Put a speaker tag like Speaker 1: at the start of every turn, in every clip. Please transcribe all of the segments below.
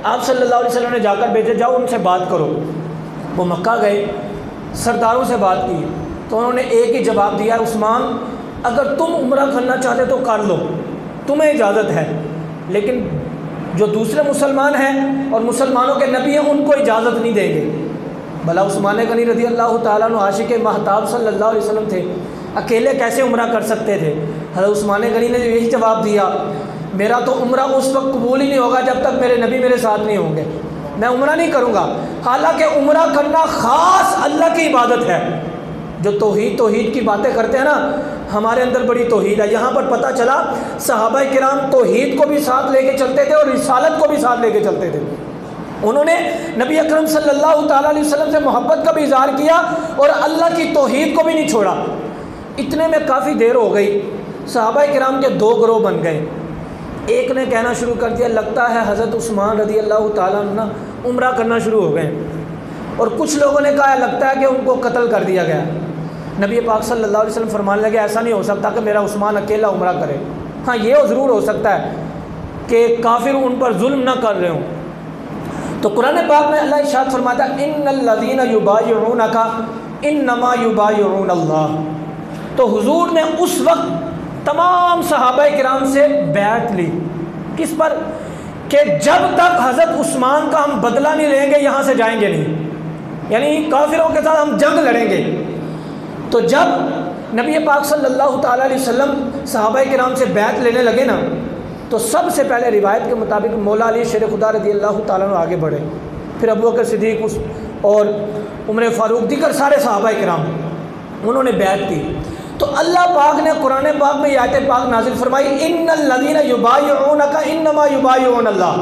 Speaker 1: आप सल्लल्लाहु अलैहि वसल्लम ने जाकर भेजे, जाओ उनसे बात करो। वो मक्का गए, सरदारों से बात की, तो उन्होंने एक ही जवाब दिया, उस्मान अगर तुम उम्रा करना चाहते तो कर लो, तुम्हें इजाज़त है, लेकिन जो दूसरे मुसलमान हैं और मुसलमानों के नबी हैं उनको इजाज़त नहीं देंगे। भला उस्मान गनी रज़ी अल्लाह ताला अन्हु आशिक़ महताब सल्लल्लाहु अलैहि वसल्लम थे, अकेले कैसे उम्रा कर सकते थे? हज़रत उस्मान गनी ने यही जवाब दिया, मेरा तो उम्रा उस वक्त कबूल ही नहीं होगा जब तक मेरे नबी मेरे साथ नहीं होंगे, मैं उम्रा नहीं करूँगा। हालांकि उम्रा करना ख़ास अल्लाह की इबादत है। जो तौहीद की बातें करते हैं ना, हमारे अंदर बड़ी तौहीद है। यहाँ पर पता चला सहाबा किराम तौहीद को भी साथ लेके चलते थे और रिसालत को भी साथ लेके चलते थे। उन्होंने नबी अकरम सल्लल्लाहु ताला अलैहि वसल्लम से मोहब्बत का भी इज़हार किया और अल्लाह की तौहीद को भी नहीं छोड़ा। इतने में काफ़ी देर हो गई, सहाबा किराम के दो ग्रोह बन गए। एक ने कहना शुरू कर दिया, लगता है हज़रत उस्मान रज़ी अल्लाह ताला अन्हु उम्रा करना शुरू हो गए, और कुछ लोगों ने कहा लगता है कि उनको कत्ल कर दिया गया। नबी पाक सल्लल्लाहु अलैहि वसल्लम फरमाने लगे, ऐसा नहीं हो सकता कि मेरा उस्मान अकेला उम्रा करे। हाँ, ये ज़रूर हो सकता है कि काफिर उन पर जुल्म ना कर रहे हों। तो कुरान पाक में अल्लाह इरशाद फरमाता है, इन्नल्लज़ीना युबायिऊनका इन्नमा युबायिऊन अल्लाह। तो हुजूर ने उस वक्त तमाम सहाबा किराम से बैत ली, किस पर? कि जब तक हज़रत उस्मान का हम बदला नहीं लेंगे यहाँ से जाएंगे नहीं, यानी काफिरों के साथ हम जंग लड़ेंगे। तो जब नबी पाक सल्लल्लाहु ताला अलैहि वसल्लम सहाबा किराम से बैत लेने लगे ना, तो सबसे पहले रिवायत के मुताबिक मौला अली शेर खुदा रज़ी अल्लाह ताला अन्हु आगे बढ़े, फिर अबू बकर सिद्दीक़ और उमर फ़ारूक दीगर सारे सहाबा किराम उन्होंने बैत की। तो अल्लाह पाक ने कुरान पाक में आयत पाक नाजिल फरमाई, इन्नल्लज़ीना युबायिऊनका इन्नमा युबायिऊन अल्लाह।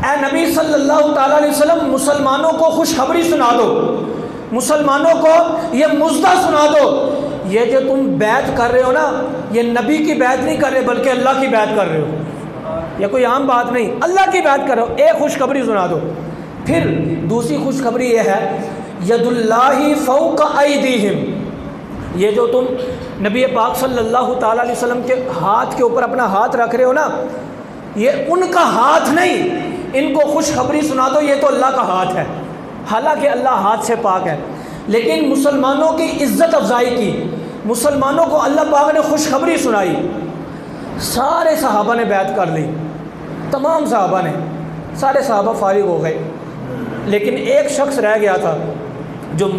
Speaker 1: ए नबी सल्लल्लाहु ताला अलैहि वसल्लम, मुसलमानों को खुशखबरी सुना दो, मुसलमानों को ये मुज़्ज़ा सुना दो, ये जो तुम बैत कर रहे हो ना, ये नबी की बैत नहीं कर रहे बल्कि अल्लाह की बैत कर रहे हो। ये कोई आम बात नहीं, अल्लाह की बैत कर रहे हो, एक खुशखबरी सुना दो। फिर दूसरी खुशखबरी ये है, यदुल्लाहि फौक़ ऐदीहिम, ये जो तुम नबी पाक सल्लल्लाहु ताला अलैहि वसल्लम के हाथ के ऊपर अपना हाथ रख रहे हो ना, ये उनका हाथ नहीं, इनको खुशखबरी सुना दो, ये तो अल्लाह का हाथ है। हालांकि अल्लाह हाथ से पाक है, लेकिन मुसलमानों की इज़्ज़त अफजाई की, मुसलमानों को अल्लाह पाक ने खुशखबरी सुनाई। सारे सहाबा ने बैत कर ली, तमाम सहाबा ने, सारे सहाबा फारिग हो गए, लेकिन एक शख्स रह गया था,